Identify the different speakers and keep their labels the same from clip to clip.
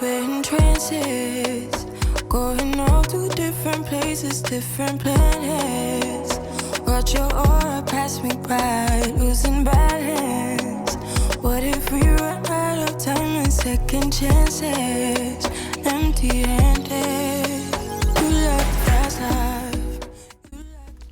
Speaker 1: we're in trances, going off to different places, different planets. Watch your aura pass me by, losing balance. What if we run out of time and second chances? Empty-handed, you left fast life.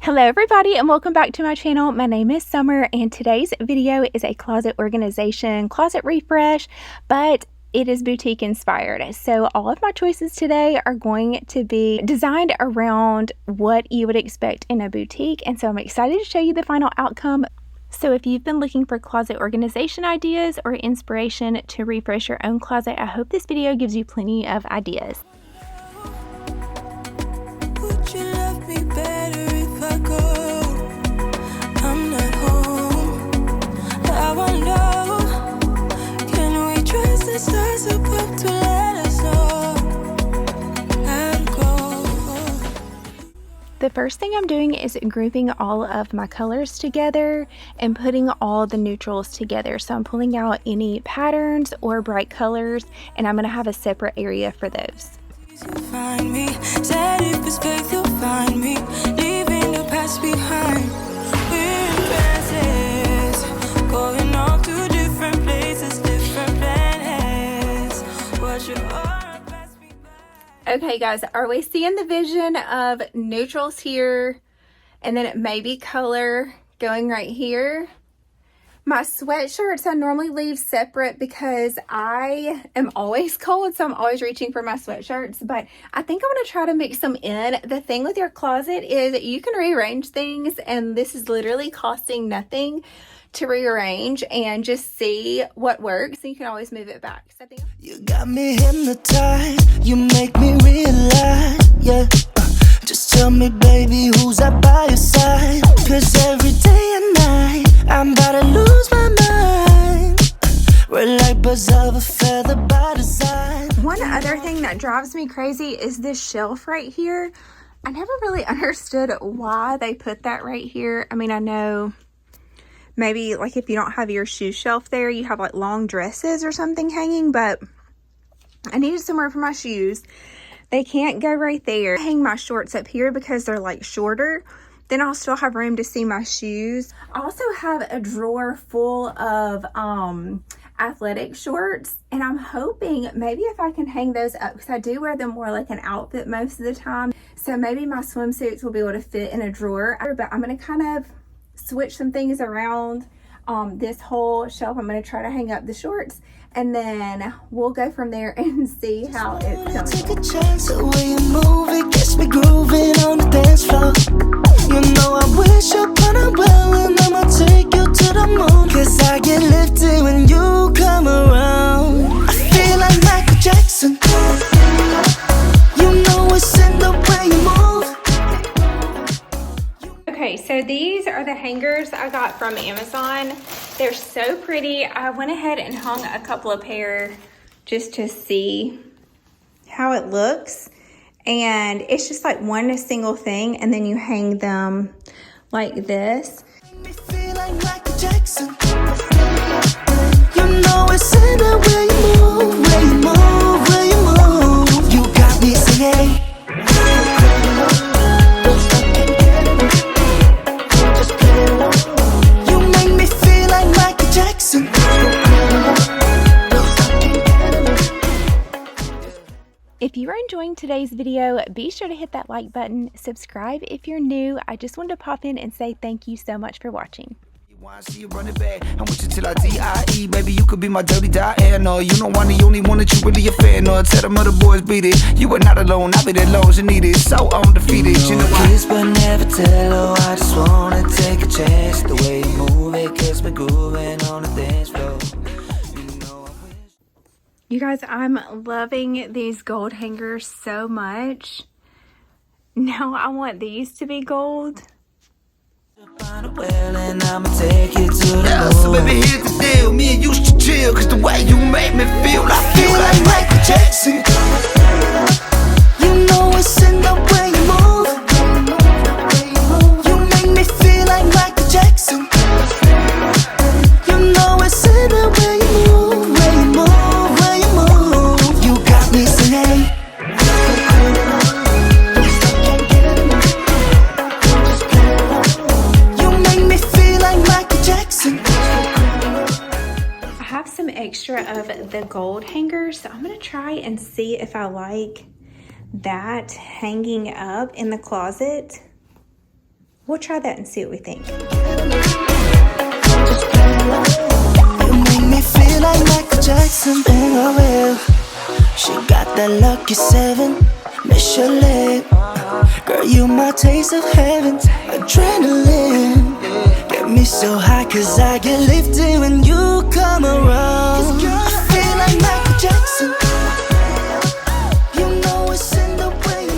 Speaker 2: Hello everybody and welcome back to my channel. My name is Summer and today's video is a closet organization, closet refresh, but it is boutique inspired. So all of my choices today are going to be designed around what you would expect in a boutique, and so I'm excited to show you the final outcome. So if you've been looking for closet organization ideas or inspiration to refresh your own closet, I hope this video gives you plenty of ideas.
Speaker 1: Would you love me better if I go? I'm not home. I wonder, can we trust the stars above to let us know how to go?
Speaker 2: The first thing I'm doing is grouping all of my colors together and putting all the neutrals together. So I'm pulling out any patterns or bright colors, and I'm going to have a separate area for those.
Speaker 1: Find me, said if it's faith you'll find me, leaving the past behind. We're in trances, going off to different places, different planets. Watch your aura pass me by.
Speaker 2: Okay guys, are we seeing the vision of neutrals here and then maybe color going right here? My sweatshirts I normally leave separate because I am always cold, so I'm always reaching for my sweatshirts, but I think I'm going to try to mix them in. The thing with your closet is you can rearrange things, and this is literally costing nothing to rearrange and just see what works, and you can always move it back. So I think
Speaker 3: you got me hypnotized, you make me realize, yeah. Just tell me, baby, who's up by your side? 'Cause every day and night I'm about to lose my mind. We're like birds of a feather by design.
Speaker 2: one other thing that drives me crazy is this shelf right here. I never really understood why they put that right here. I mean, I know maybe like if you don't have your shoe shelf there, you have like long dresses or something hanging, but I needed somewhere for my shoes. They can't go right there. I hang my shorts up here because they're like shorter. Then I'll still have room to see my shoes. I also have a drawer full of athletic shorts, and I'm hoping maybe if I can hang those up, because I do wear them more like an outfit most of the time. So maybe my swimsuits will be able to fit in a drawer. But I'm gonna kind of switch some things around this whole shelf. I'm gonna try to hang up the shorts, and then we'll go from there and see how it's coming.
Speaker 3: Take a chance, the way you move it gets me grooving on the dance floor. You know I wish upon a well, and I'ma take you to the moon. 'Cause I get lifted when you come around. I feel like Michael Jackson. You know it's in the way you move.
Speaker 2: Okay, so these are the hangers I got from Amazon. They're so pretty. I went ahead and hung a couple of pair just to see how it looks. And it's just like one single thing, and then you hang them like this.
Speaker 3: Me feel like Michael Jackson. You know it's in the way you move, way you move, way you move. You got me singing. You make me feel like Michael Jackson.
Speaker 2: If you are enjoying today's video, be sure to hit that like button, subscribe if you're new. I just wanted to pop in and say thank you so much for watching.
Speaker 3: I see you running back. I'm with you till I die. Baby, you could be my dirty Diana. You know I'm the only one that you really a fan of. Tell them other boys beat it. You are not alone. I'll be there long as you need it. So undefeated. You know I kiss but never tell. Oh, I just wanna take a chance. The way you move it gets me grooving on the dance floor.
Speaker 2: You guys, I'm loving these gold hangers so much. Now I want these to be gold.
Speaker 3: Well, and I'ma take you to the moon. So baby, here's the deal. Me and you should chill. 'Cause the way you make me feel, I feel like Michael Jackson. You know it's in the way you move. You make me feel like Michael Jackson. You know it's in the way you move, way you move, way you move. You got
Speaker 2: have some extra of the gold hangers, so I'm gonna try and see if I like that hanging up in the closet. We'll try that and see what we think.
Speaker 4: You make me feel like Michael Jackson in a wheel. She got that lucky 7, Michelin. Girl, you my taste of heaven, adrenaline. Get me so high cause I get lifted when you come around. I feel like Michael Jackson. You know it's in the way you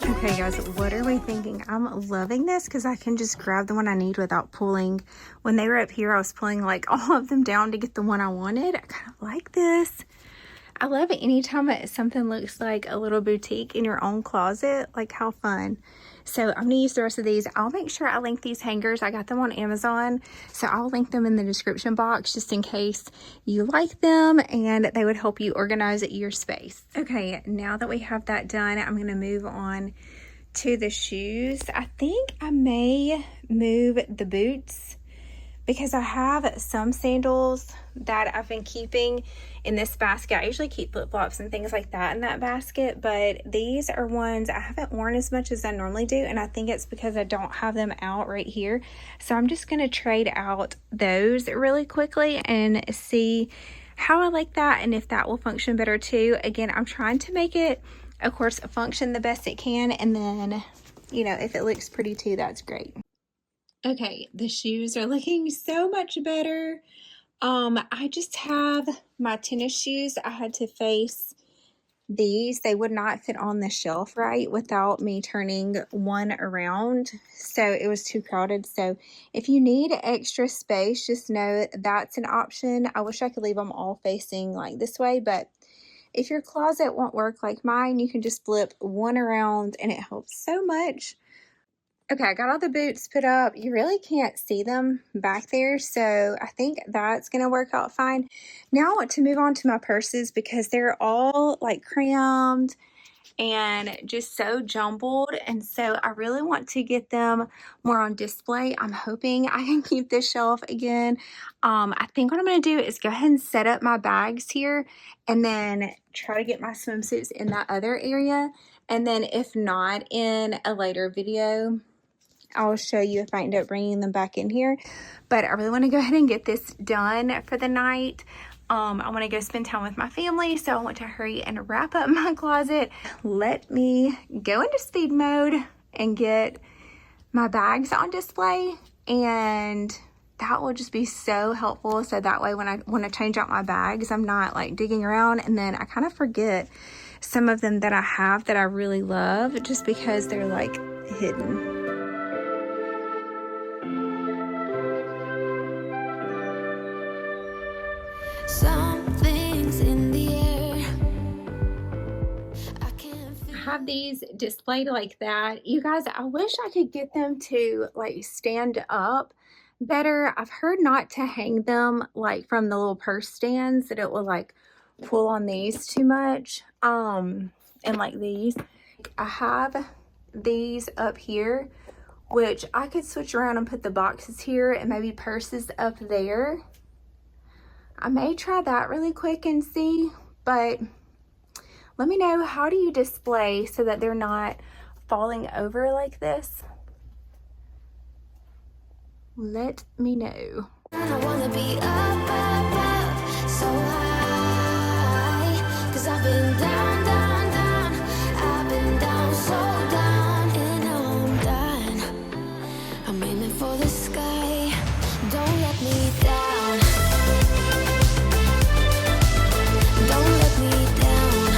Speaker 4: move.
Speaker 2: Okay guys, what are we thinking? I'm loving this because I can just grab the one I need without pulling. When they were up here, I was pulling like all of them down to get the one I wanted. I kind of like this. I love it anytime something looks like a little boutique in your own closet. Like, how fun. So I'm gonna use the rest of these. I'll make sure I link these hangers. I got them on Amazon, so I'll link them in the description box just in case you like them and they would help you organize your space. Okay, now that we have that done, I'm gonna move on to the shoes. I think I may move the boots because I have some sandals that I've been keeping in this basket. I usually keep flip-flops and things like that in that basket, but these are ones I haven't worn as much as I normally do, and I think it's because I don't have them out right here. So I'm just gonna trade out those really quickly and see how I like that and if that will function better too. Again, I'm trying to make it, of course, function the best it can, and then, you know, if it looks pretty too, that's great. Okay, the shoes are looking so much better. I just have my tennis shoes. I had to face these. They would not fit on the shelf right without me turning one around. So it was too crowded. So if you need extra space, just know that's an option. I wish I could leave them all facing like this way, but if your closet won't work like mine, you can just flip one around and it helps so much. Okay, I got all the boots put up. You really can't see them back there, so I think that's going to work out fine. Now I want to move on to my purses because they're all like crammed and just so jumbled, and so I really want to get them more on display. I'm hoping I can keep this shelf again. I think what I'm going to do is go ahead and set up my bags here and then try to get my swimsuits in that other area, and then if not, in a later video I'll show you if I end up bringing them back in here. But I really want to go ahead and get this done for the night. I want to go spend time with my family, so I want to hurry and wrap up my closet. Let me go into speed mode and get my bags on display, and that will just be so helpful. So that way when I want to change out my bags, I'm not like digging around, and then I kind of forget some of them that I have that I really love just because they're like hidden.
Speaker 1: Something's in the air. I
Speaker 2: Have these displayed like that. You guys, I wish I could get them to like stand up better. I've heard not to hang them like from the little purse stands, that it will like pull on these too much. And like these, I have these up here, which I could switch around and put the boxes here and maybe purses up there. I may try that really quick and see, but let me know, how do you display so that they're not falling over like this? Let me know.
Speaker 1: I wanna be up, so high. 'Cause I've been down, down, down. I've been down, so down, and now I'm done. I'm aiming for the sky. Don't let me down. Don't let me down.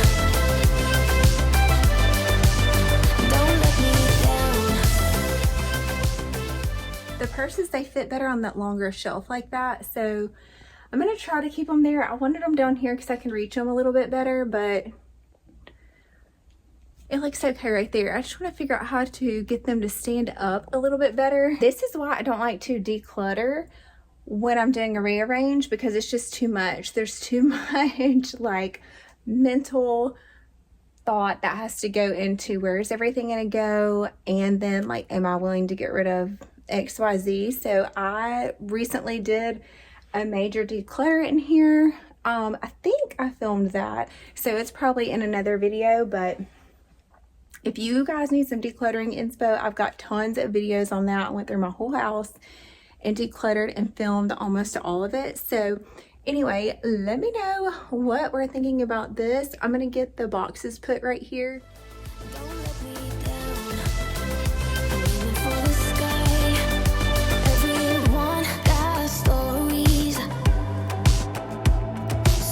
Speaker 1: Don't let me down.
Speaker 2: The purses, they fit better on that longer shelf like that, so I'm gonna try to keep them there. I wanted them down here because I can reach them a little bit better, but it looks okay right there. I just want to figure out how to get them to stand up a little bit better. This is why I don't like to declutter when I'm doing a rearrange, because it's just too much. There's too much like mental thought that has to go into where's everything gonna go, and then like, am I willing to get rid of XYZ? So I recently did a major declutter in here. I think I filmed that, so it's probably in another video, but if you guys need some decluttering inspo, I've got tons of videos on that. I went through my whole house and decluttered and filmed almost all of it. So anyway, let me know what we're thinking about this. I'm gonna get the boxes put right here.
Speaker 1: Don't let me down. I'm aiming for the sky. Everyone got stories.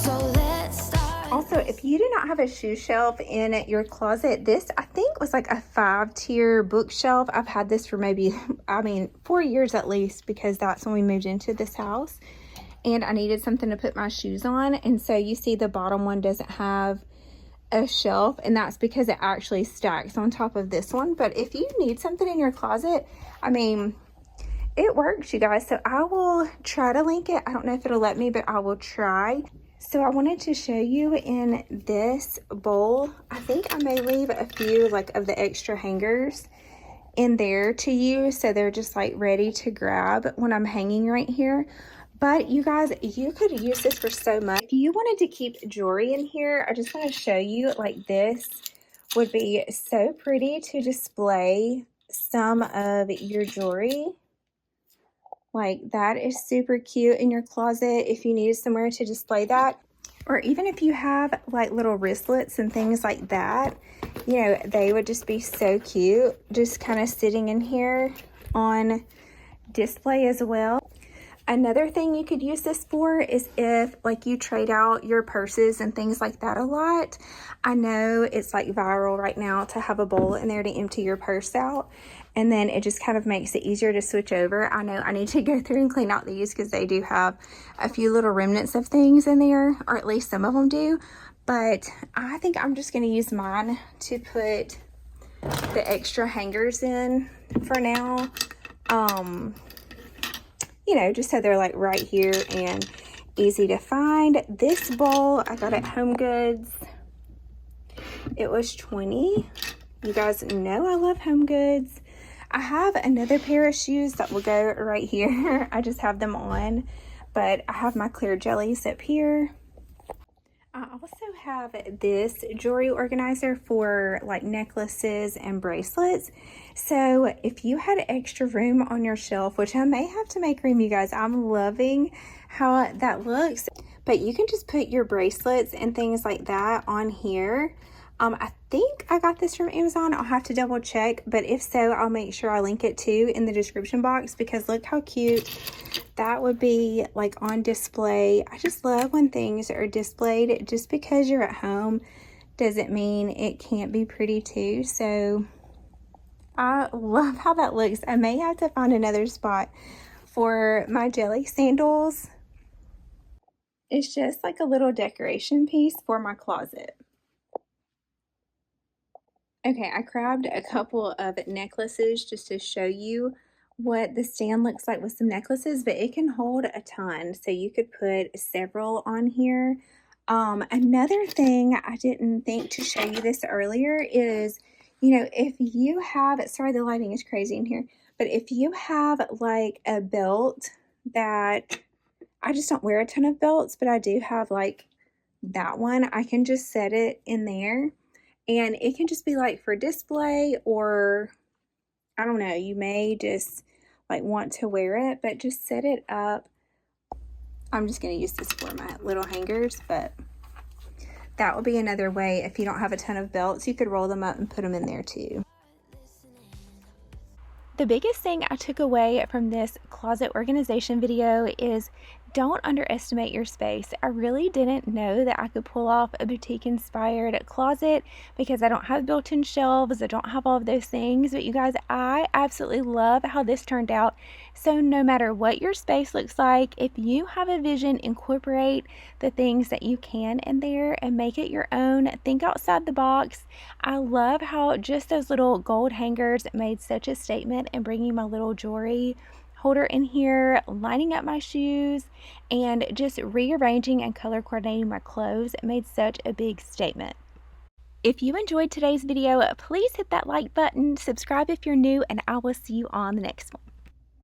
Speaker 1: So let's start.
Speaker 2: Also, if you do not have a shoe shelf in your closet, this I think was like a 5-tier bookshelf. I've had this for maybe, 4 years at least, because that's when we moved into this house and I needed something to put my shoes on. And so you see the bottom one doesn't have a shelf, and that's because it actually stacks on top of this one. But if you need something in your closet, it works, you guys. So I will try to link it. I don't know if it'll let me, but I will try. So I wanted to show you in this bowl. I think I may leave a few of the extra hangers in there to use, so they're just ready to grab when I'm hanging right here. But you guys, you could use this for so much. If you wanted to keep jewelry in here, I just want to show you, this would be so pretty to display some of your jewelry. That is super cute in your closet if you needed somewhere to display that. Or even if you have little wristlets and things like that, they would just be so cute, just kind of sitting in here on display as well. Another thing you could use this for is if you trade out your purses and things like that a lot. I know it's viral right now to have a bowl in there to empty your purse out, and then it just kind of makes it easier to switch over. I know I need to go through and clean out these because they do have a few little remnants of things in there, or at least some of them do. But I think I'm just going to use mine to put the extra hangers in for now. Just so they're right here and easy to find. This bowl I got at Home Goods. It was $20. You guys know I love Home Goods. I have another pair of shoes that will go right here. I just have them on, but I have my clear jellies up here. I also have this jewelry organizer for necklaces and bracelets. So if you had extra room on your shelf, which I may have to make room, you guys, I'm loving how that looks. But you can just put your bracelets and things like that on here. I think I got this from Amazon. I'll have to double check, but if so, I'll make sure I link it too in the description box, because look how cute that would be on display. I just love when things are displayed. Just because you're at home doesn't mean it can't be pretty too. So I love how that looks. I may have to find another spot for my jelly sandals. It's just a little decoration piece for my closet. Okay, I grabbed a couple of necklaces just to show you what the stand looks like with some necklaces, but it can hold a ton, so you could put several on here. Another thing I didn't think to show you this earlier is, if you have, sorry the lighting is crazy in here, but if you have a belt that, I just don't wear a ton of belts, but I do have that one, I can just set it in there. And it can just be for display, or I don't know, you may just want to wear it, but just set it up. I'm just going to use this for my little hangers, but that would be another way. If you don't have a ton of belts, you could roll them up and put them in there too. The biggest thing I took away from this closet organization video is don't underestimate your space. I really didn't know that I could pull off a boutique inspired closet because I don't have built-in shelves. I don't have all of those things, but you guys, I absolutely love how this turned out. So no matter what your space looks like, if you have a vision, incorporate the things that you can in there and make it your own. Think outside the box. I love how just those little gold hangers made such a statement in bringing my little jewelry holder in here, lining up my shoes, and just rearranging and color coordinating my clothes made such a big statement. If you enjoyed today's video, please hit that like button, subscribe if you're new, and I will see you on the next one.